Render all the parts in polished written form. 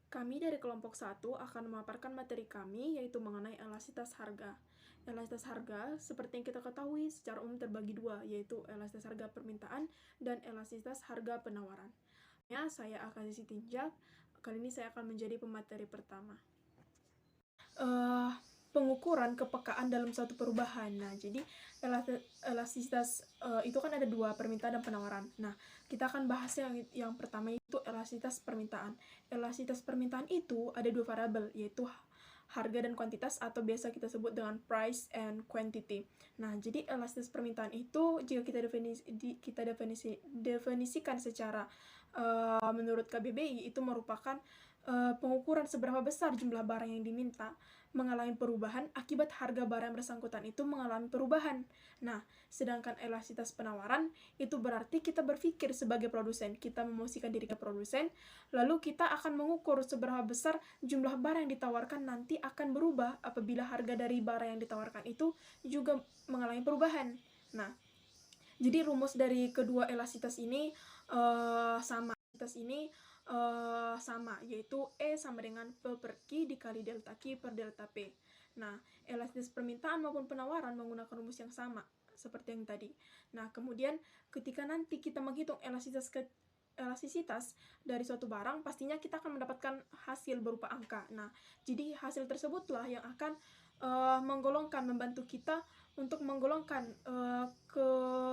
Kami dari kelompok 1 akan memaparkan materi kami, yaitu mengenai elastisitas harga. Elastisitas harga, seperti yang kita ketahui, secara umum terbagi dua, yaitu elastisitas harga permintaan dan elastisitas harga penawaran. Saya Akasisi Tinjak, kali ini saya akan menjadi pemateri pertama. Pengukuran kepekaan dalam suatu perubahan. Nah, jadi elastisitas itu kan ada dua, permintaan dan penawaran. Nah, kita akan bahas yang pertama itu elastisitas permintaan. Elastisitas permintaan itu ada dua variabel, yaitu harga dan kuantitas, atau biasa kita sebut dengan price and quantity. Nah, jadi elastisitas permintaan itu jika kita definisikan secara menurut KBBI itu merupakan pengukuran seberapa besar jumlah barang yang diminta mengalami perubahan akibat harga barang yang bersangkutan itu mengalami perubahan. Nah, sedangkan elastisitas penawaran itu berarti kita berpikir sebagai produsen, kita memosisikan diri ke produsen, lalu kita akan mengukur seberapa besar jumlah barang yang ditawarkan nanti akan berubah apabila harga dari barang yang ditawarkan itu juga mengalami perubahan. Nah, jadi rumus dari kedua elastisitas ini sama. Yaitu E sama dengan P per Q dikali delta Q per delta P. Nah, elastisitas permintaan maupun penawaran menggunakan rumus yang sama, seperti yang tadi. Nah, kemudian ketika nanti kita menghitung elastisitas dari suatu barang, pastinya kita akan mendapatkan hasil berupa angka. Nah, jadi hasil tersebutlah yang akan membantu kita untuk menggolongkan ke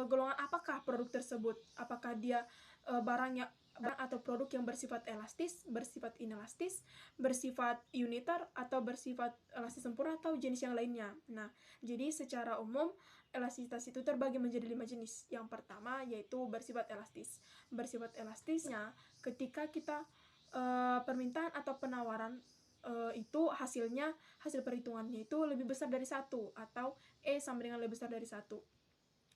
golongan apakah produk tersebut, apakah dia barang atau produk yang bersifat elastis, bersifat inelastis, bersifat uniter, atau bersifat elastis sempurna, atau jenis yang lainnya. Nah, jadi secara umum elastisitas itu terbagi menjadi 5 jenis. Yang pertama yaitu bersifat elastis. Bersifat elastisnya ketika kita permintaan atau penawaran itu hasil perhitungannya itu lebih besar dari 1, atau E sama dengan lebih besar dari 1.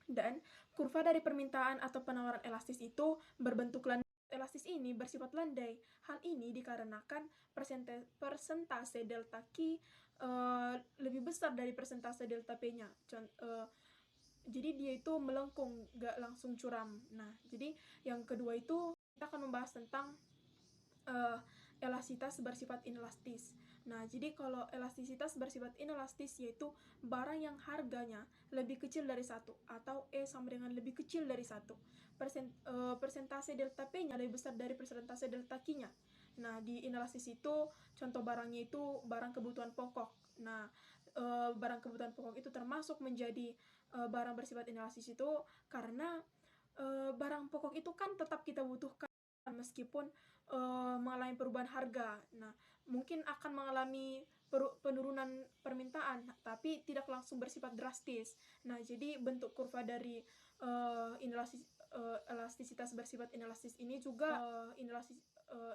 Dan kurva dari permintaan atau penawaran elastis itu berbentuk landai. Elastis ini bersifat landai. Hal ini dikarenakan persentase delta Q lebih besar dari persentase delta P-nya. Jadi dia itu melengkung, gak langsung curam. Nah, jadi yang kedua itu kita akan membahas tentang elastisitas bersifat inelastis. Nah, jadi kalau elastisitas bersifat inelastis yaitu barang yang harganya lebih kecil dari 1, atau E sama dengan lebih kecil dari 1. Persentase delta P-nya lebih besar dari persentase delta Q-nya. Nah, di inelastis itu contoh barangnya itu barang kebutuhan pokok. Nah, barang kebutuhan pokok itu termasuk menjadi barang bersifat inelastis itu karena barang pokok itu kan tetap kita butuhkan meskipun mengalami perubahan harga. Nah, mungkin akan mengalami penurunan permintaan, tapi tidak langsung bersifat drastis. Nah, jadi bentuk kurva dari elastisitas bersifat inelastis ini juga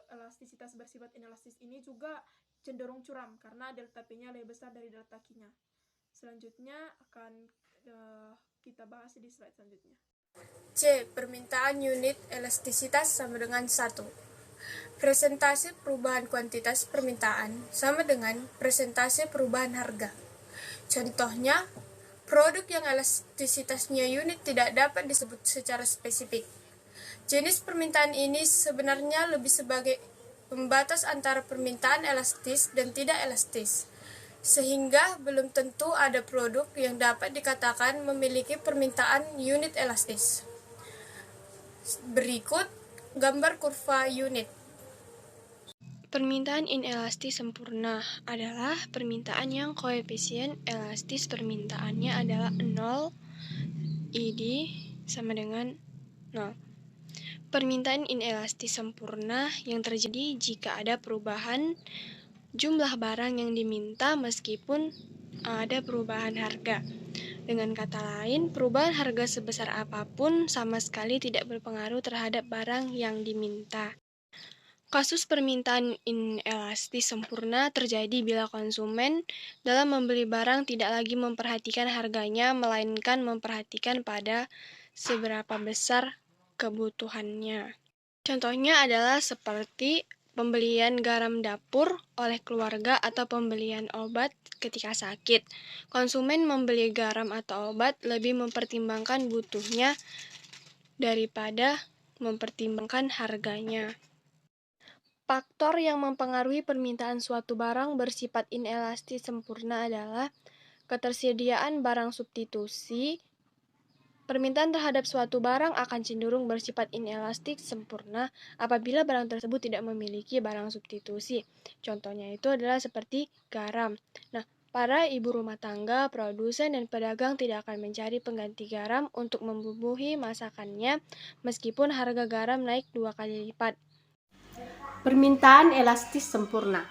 elastisitas bersifat inelastis ini juga cenderung curam karena delta P-nya lebih besar dari delta Q-nya. Selanjutnya akan kita bahas di slide selanjutnya. C. Permintaan unit elastisitas sama dengan 1. Presentase perubahan kuantitas permintaan sama dengan presentase perubahan harga. Contohnya, produk yang elastisitasnya unit tidak dapat disebut secara spesifik. Jenis permintaan ini sebenarnya lebih sebagai pembatas antara permintaan elastis dan tidak elastis, sehingga belum tentu ada produk yang dapat dikatakan memiliki permintaan unit elastis. Berikut gambar kurva unit. Permintaan inelastis sempurna adalah permintaan yang koefisien elastis permintaannya adalah 0, ID sama dengan 0. Permintaan inelastis sempurna yang terjadi jika ada perubahan jumlah barang yang diminta meskipun ada perubahan harga. Dengan kata lain, perubahan harga sebesar apapun sama sekali tidak berpengaruh terhadap barang yang diminta. Kasus permintaan inelastis sempurna terjadi bila konsumen dalam membeli barang tidak lagi memperhatikan harganya, melainkan memperhatikan pada seberapa besar kebutuhannya. Contohnya adalah seperti pembelian garam dapur oleh keluarga atau pembelian obat ketika sakit. Konsumen membeli garam atau obat lebih mempertimbangkan butuhnya daripada mempertimbangkan harganya. Faktor yang mempengaruhi permintaan suatu barang bersifat inelastis sempurna adalah ketersediaan barang substitusi. Permintaan terhadap suatu barang akan cenderung bersifat inelastik sempurna apabila barang tersebut tidak memiliki barang substitusi. Contohnya itu adalah seperti garam. Nah, para ibu rumah tangga, produsen, dan pedagang tidak akan mencari pengganti garam untuk membubuhi masakannya meskipun harga garam naik 2 kali lipat. Permintaan elastis sempurna.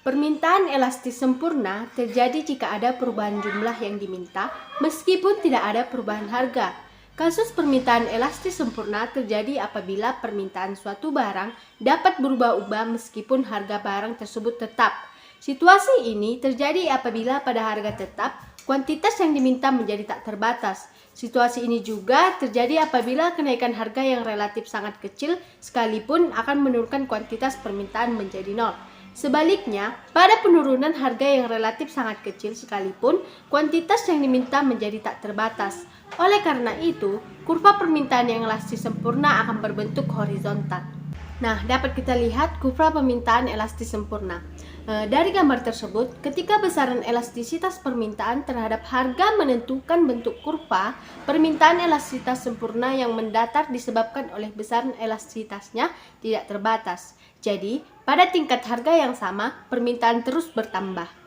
Permintaan elastis sempurna terjadi jika ada perubahan jumlah yang diminta meskipun tidak ada perubahan harga. Kasus permintaan elastis sempurna terjadi apabila permintaan suatu barang dapat berubah-ubah meskipun harga barang tersebut tetap. Situasi ini terjadi apabila pada harga tetap, kuantitas yang diminta menjadi tak terbatas. Situasi ini juga terjadi apabila kenaikan harga yang relatif sangat kecil sekalipun akan menurunkan kuantitas permintaan menjadi nol. Sebaliknya, pada penurunan harga yang relatif sangat kecil sekalipun, kuantitas yang diminta menjadi tak terbatas. Oleh karena itu, kurva permintaan yang elastis sempurna akan berbentuk horizontal. Nah, dapat kita lihat kurva permintaan elastis sempurna. Dari gambar tersebut, ketika besaran elastisitas permintaan terhadap harga menentukan bentuk kurva, permintaan elastisitas sempurna yang mendatar disebabkan oleh besaran elastisitasnya tidak terbatas. Jadi, pada tingkat harga yang sama, permintaan terus bertambah.